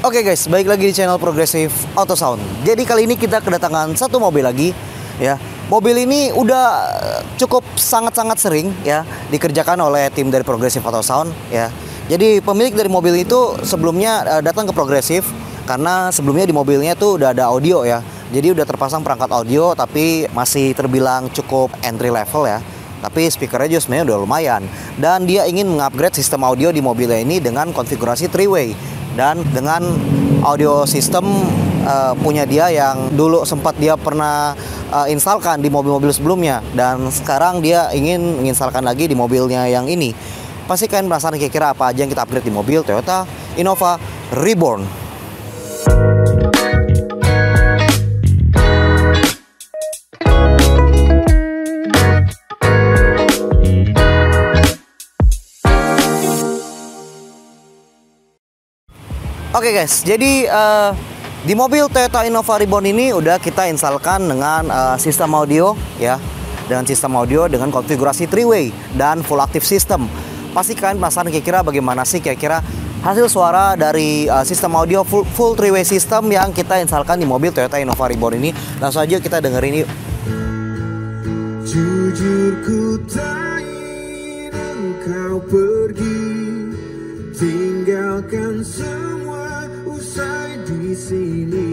Oke guys, balik lagi di channel Progressive Auto Sound. Jadi kali ini kita kedatangan satu mobil lagi ya. Mobil ini udah cukup sangat-sangat sering ya dikerjakan oleh tim dari Progressive Auto Sound ya. Jadi pemilik dari mobil itu sebelumnya datang ke Progressive karena sebelumnya di mobilnya tuh udah ada audio ya. Jadi udah terpasang perangkat audio tapi masih terbilang cukup entry level ya. Tapi speakernya juga sebenarnya udah lumayan. Dan dia ingin mengupgrade sistem audio di mobilnya ini dengan konfigurasi 3-way. Dan dengan audio system punya dia yang dulu sempat dia pernah instalkan di mobil-mobil sebelumnya. Dan sekarang dia ingin menginstalkan lagi di mobilnya yang ini. Pasti kalian penasaran kira-kira apa aja yang kita upgrade di mobil Toyota Innova Reborn. Oke guys, jadi di mobil Toyota Innova Reborn ini udah kita instalkan dengan sistem audio ya, dengan sistem audio dengan konfigurasi 3-way dan full active system. Pasti kalian penasaran kira-kira bagaimana sih kira-kira hasil suara dari sistem audio full 3-way system yang kita instalkan di mobil Toyota Innova Reborn ini. Langsung aja kita dengerin yuk. Jujur ku tak ingin engkau pergi, tinggalkan semua usai di sini.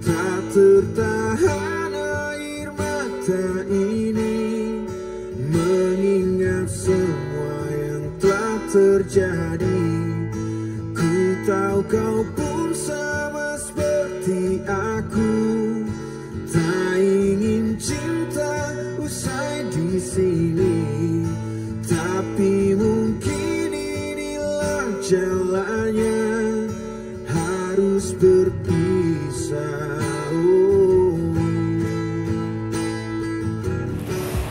Tak tertahan air mata ini mengingat semua yang telah terjadi. Ku tahu kau pun sama seperti aku, tak ingin cinta usai di sini. Tapi mungkin inilah jalannya, harus berpisah.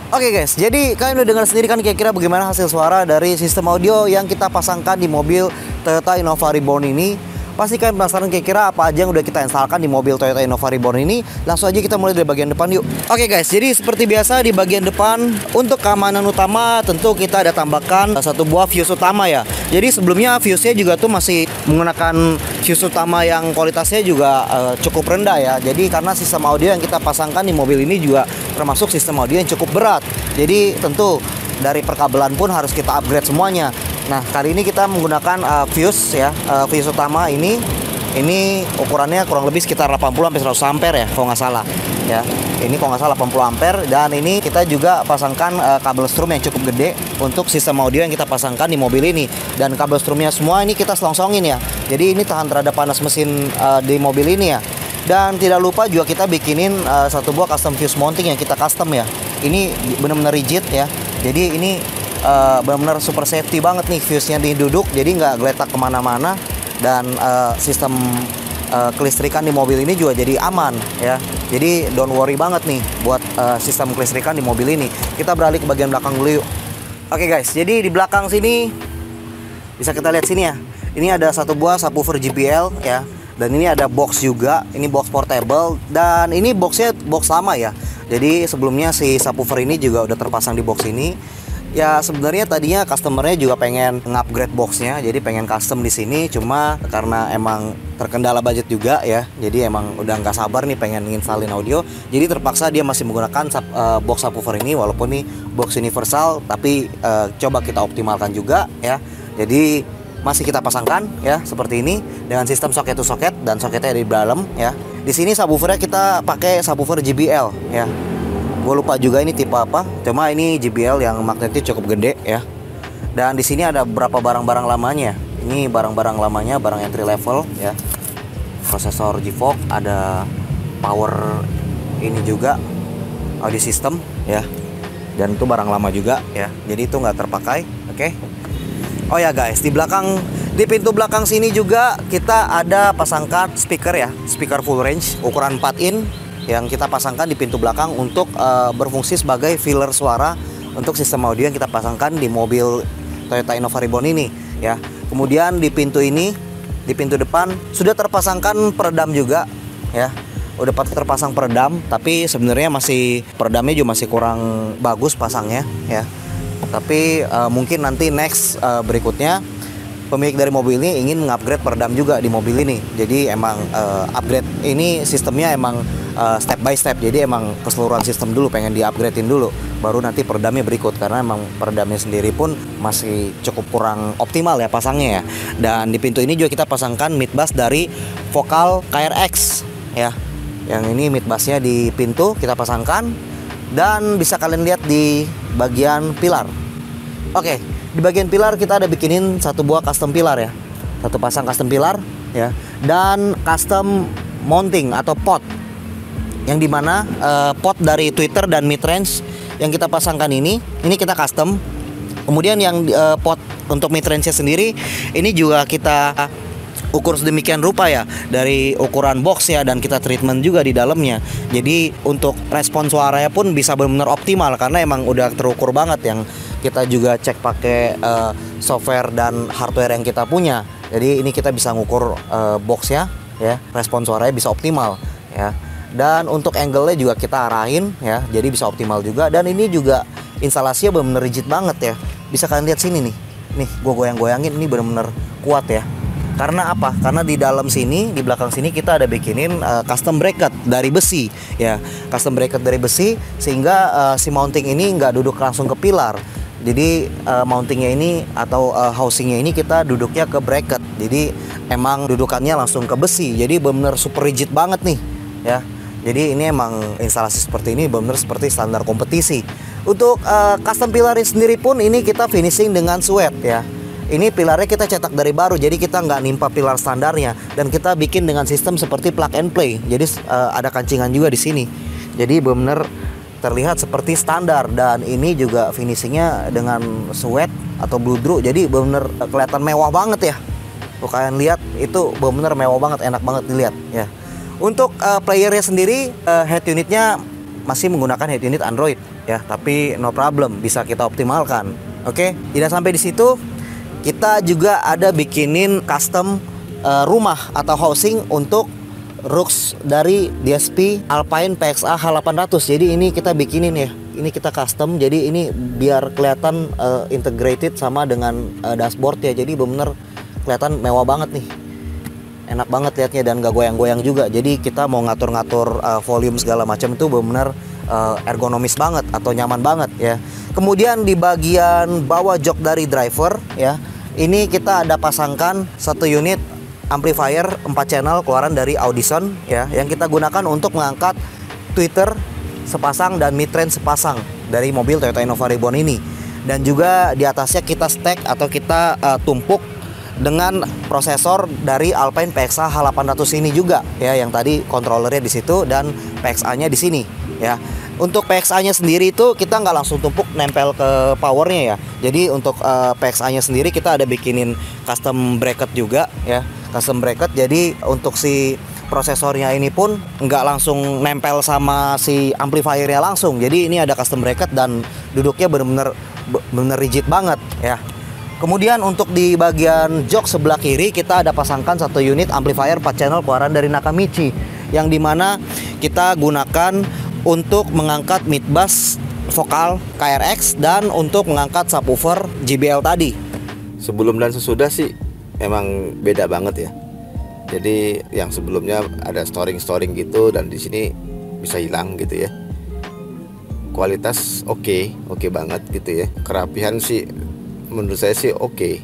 Oke guys, jadi kalian udah dengar sendiri kan kira-kira bagaimana hasil suara dari sistem audio yang kita pasangkan di mobil Toyota Innova Reborn ini. Pasti kalian penasaran kira-kira apa aja yang udah kita instalkan di mobil Toyota Innova Reborn ini. Langsung aja kita mulai dari bagian depan yuk. Oke guys, jadi seperti biasa di bagian depan untuk keamanan utama tentu kita ada tambahkan satu buah fuse utama ya. Jadi sebelumnya fuse-nya juga tuh masih menggunakan fuse utama yang kualitasnya juga cukup rendah ya. Jadi karena sistem audio yang kita pasangkan di mobil ini juga termasuk sistem audio yang cukup berat. Jadi tentu dari perkabelan pun harus kita upgrade semuanya. Nah, kali ini kita menggunakan fuse ya, fuse utama ini ukurannya kurang lebih sekitar 80 sampai 100 ampere ya, kalau nggak salah. Ya, ini kalau nggak salah 80 ampere, dan ini kita juga pasangkan kabel strum yang cukup gede untuk sistem audio yang kita pasangkan di mobil ini. Dan kabel strumnya semua ini kita selongsongin ya. Jadi ini tahan terhadap panas mesin di mobil ini ya. Dan tidak lupa juga kita bikinin satu buah custom fuse mounting yang kita custom ya. Ini benar-benar rigid ya. Jadi ini benar-benar super safety banget nih, fuse-nya diduduk jadi nggak geletak kemana-mana. Dan sistem kelistrikan di mobil ini juga jadi aman ya. Jadi don't worry banget nih buat sistem kelistrikan di mobil ini. Kita beralih ke bagian belakang dulu yuk. Oke guys, jadi di belakang sini bisa kita lihat sini ya. Ini ada satu buah subwoofer JBL ya. Dan ini ada box juga, ini box portable. Dan ini boxnya box lama ya. Jadi sebelumnya si subwoofer ini juga udah terpasang di box ini. Ya sebenarnya tadinya customernya juga pengen nge-upgrade boxnya, jadi pengen custom di sini. Cuma karena emang terkendala budget juga ya, jadi emang udah nggak sabar nih pengen nginstalin audio. Jadi terpaksa dia masih menggunakan box subwoofer ini, walaupun ini box universal, tapi coba kita optimalkan juga ya. Jadi masih kita pasangkan ya seperti ini dengan sistem socket to socket, dan soketnya di dalam ya. Di sini subwoofernya kita pakai subwoofer JBL ya. Gue lupa juga ini tipe apa, cuma ini JBL yang magnetnya cukup gede ya. Dan di sini ada beberapa barang-barang lamanya. Ini barang-barang lamanya, barang entry level ya. Prosesor GeForce, ada power ini juga, audio system ya. Dan itu barang lama juga ya. Jadi itu nggak terpakai, oke. Oh ya guys, di belakang, di pintu belakang sini juga kita ada pasangkan speaker ya, speaker full range ukuran 4 in yang kita pasangkan di pintu belakang untuk berfungsi sebagai filler suara untuk sistem audio yang kita pasangkan di mobil Toyota Innova Reborn ini ya. Kemudian di pintu ini, di pintu depan sudah terpasangkan peredam juga ya. Udah terpasang peredam, tapi sebenarnya masih peredamnya juga masih kurang bagus pasangnya ya. Tapi mungkin nanti next berikutnya pemilik dari mobil ini ingin mengupgrade peredam juga di mobil ini. Jadi emang upgrade ini sistemnya emang step by step. Jadi emang keseluruhan sistem dulu pengen di-upgradein dulu, baru nanti peredamnya berikut, karena emang peredamnya sendiri pun masih cukup kurang optimal ya pasangnya ya. Dan di pintu ini juga kita pasangkan mid bass dari Vokal KRX ya. Yang ini mid bassnya di pintu kita pasangkan, dan bisa kalian lihat di bagian pilar. Oke, di bagian pilar kita ada bikinin satu buah custom pilar ya, satu pasang custom pilar ya, dan custom mounting atau pot, yang dimana pot dari tweeter dan mid range yang kita pasangkan ini kita custom. Kemudian yang pot untuk mid range nya sendiri ini juga kita ukur sedemikian rupa ya, dari ukuran box ya, dan kita treatment juga di dalamnya. Jadi untuk respon suaranya pun bisa benar-benar optimal, karena emang udah terukur banget. Yang kita juga cek pakai software dan hardware yang kita punya. Jadi ini kita bisa ngukur boxnya ya, respon suaranya bisa optimal ya. Dan untuk angle-nya juga kita arahin ya, jadi bisa optimal juga. Dan ini juga instalasinya benar-benar rigid banget ya. Bisa kalian lihat sini nih. Nih, gue goyang-goyangin, ini benar-benar kuat ya. Karena apa? Karena di dalam sini, di belakang sini kita ada bikinin custom bracket dari besi ya. Custom bracket dari besi, sehingga si mounting ini nggak duduk langsung ke pilar. Jadi mountingnya ini atau housingnya ini kita duduknya ke bracket. Jadi emang dudukannya langsung ke besi. Jadi benar-benar super rigid banget nih ya. Jadi ini emang instalasi seperti ini benar-benar seperti standar kompetisi. Untuk custom pilarnya sendiri pun ini kita finishing dengan suede ya. Ini pilarnya kita cetak dari baru, jadi kita nggak nimpa pilar standarnya, dan kita bikin dengan sistem seperti plug and play. Jadi ada kancingan juga di sini. Jadi benar-benar terlihat seperti standar, dan ini juga finishingnya dengan suede atau bludru. Jadi benar-benar kelihatan mewah banget ya. Tuh kalian lihat, itu benar-benar mewah banget, enak banget dilihat ya. Untuk playernya sendiri, head unitnya masih menggunakan head unit Android ya, tapi no problem, bisa kita optimalkan. Oke, tidak sampai di situ, kita juga ada bikinin custom rumah atau housing untuk Roox dari DSP Alpine PXA H800. Jadi ini kita bikinin ya, ini kita custom, jadi ini biar kelihatan integrated sama dengan dashboard ya. Jadi bener kelihatan mewah banget nih, enak banget liatnya, dan gak goyang-goyang juga. Jadi kita mau ngatur-ngatur volume segala macam itu bener-bener ergonomis banget atau nyaman banget ya. Kemudian di bagian bawah jok dari driver ya, ini kita ada pasangkan satu unit amplifier 4 channel keluaran dari Audison ya, yang kita gunakan untuk mengangkat tweeter sepasang dan mid range sepasang dari mobil Toyota Innova Reborn ini. Dan juga di atasnya kita stack atau kita tumpuk dengan prosesor dari Alpine PXA H800 ini juga ya, yang tadi kontrolernya di situ dan PXA-nya di sini ya. Untuk PXA-nya sendiri itu kita nggak langsung tumpuk nempel ke powernya ya. Jadi untuk PXA-nya sendiri kita ada bikinin custom bracket juga ya, custom bracket. Jadi untuk si prosesornya ini pun nggak langsung nempel sama si amplifiernya langsung. Jadi ini ada custom bracket dan duduknya bener-bener rigid banget ya. Kemudian untuk di bagian jok sebelah kiri kita ada pasangkan satu unit amplifier 4 channel keluaran dari Nakamichi, yang dimana kita gunakan untuk mengangkat mid bass vokal KRX dan untuk mengangkat subwoofer JBL tadi. Sebelum dan sesudah sih emang beda banget ya. Jadi yang sebelumnya ada storing gitu, dan di sini bisa hilang gitu ya. Kualitas oke banget gitu ya. Kerapihan sih menurut saya sih oke.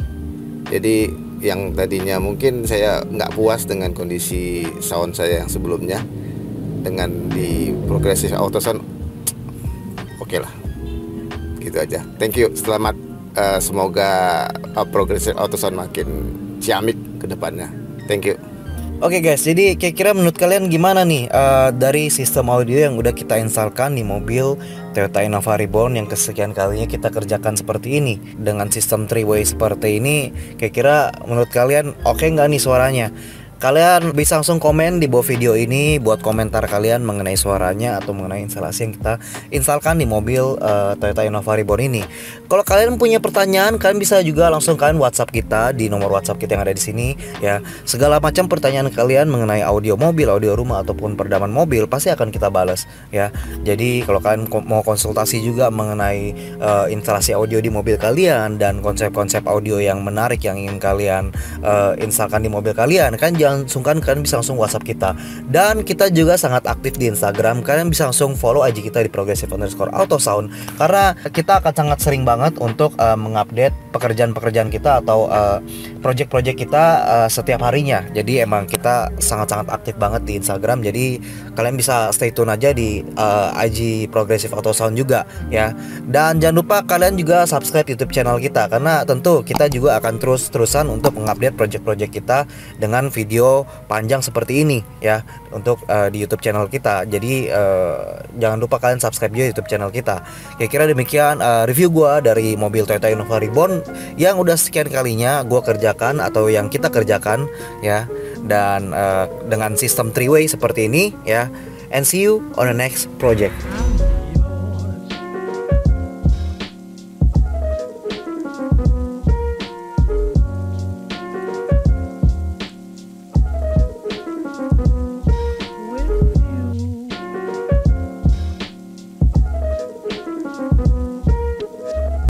Jadi yang tadinya mungkin saya nggak puas dengan kondisi sound saya yang sebelumnya, dengan di Progressive Auto Sound oke lah, gitu aja. Thank you, selamat. Semoga Progressive Auto Sound makin ciamik ke depannya. Thank you. Oke guys, jadi kira-kira menurut kalian gimana nih dari sistem audio yang udah kita instalkan di mobil Toyota Innova Reborn yang kesekian kalinya kita kerjakan seperti ini dengan sistem 3-way seperti ini? Kira-kira menurut kalian oke nggak nih suaranya? Kalian bisa langsung komen di bawah video ini buat komentar kalian mengenai suaranya atau mengenai instalasi yang kita instalkan di mobil Toyota Innova Reborn ini. Kalau kalian punya pertanyaan, kalian bisa juga langsung kalian WhatsApp kita di nomor WhatsApp kita yang ada di sini ya. Segala macam pertanyaan kalian mengenai audio mobil, audio rumah ataupun peredaman mobil pasti akan kita balas ya. Jadi kalau kalian mau konsultasi juga mengenai instalasi audio di mobil kalian dan konsep-konsep audio yang menarik yang ingin kalian instalkan di mobil kalian, kan jangan sungkan, kalian bisa langsung WhatsApp kita. Dan kita juga sangat aktif di Instagram. Kalian bisa langsung follow IG kita di progressive_autosound karena kita akan sangat sering banget untuk mengupdate pekerjaan-pekerjaan kita atau project-project kita setiap harinya. Jadi emang kita sangat-sangat aktif banget di Instagram. Jadi kalian bisa stay tune aja di IG Progressive Auto Sound juga ya. Dan jangan lupa kalian juga subscribe YouTube channel kita karena tentu kita juga akan terus-terusan untuk mengupdate project-project kita dengan video panjang seperti ini ya untuk di YouTube channel kita. Jadi jangan lupa kalian subscribe juga YouTube channel kita. Kira-kira demikian review gua dari mobil Toyota Innova Reborn yang udah sekian kalinya gua kerjakan atau yang kita kerjakan ya. Dan dengan sistem 3-way seperti ini ya. And see you on the next project.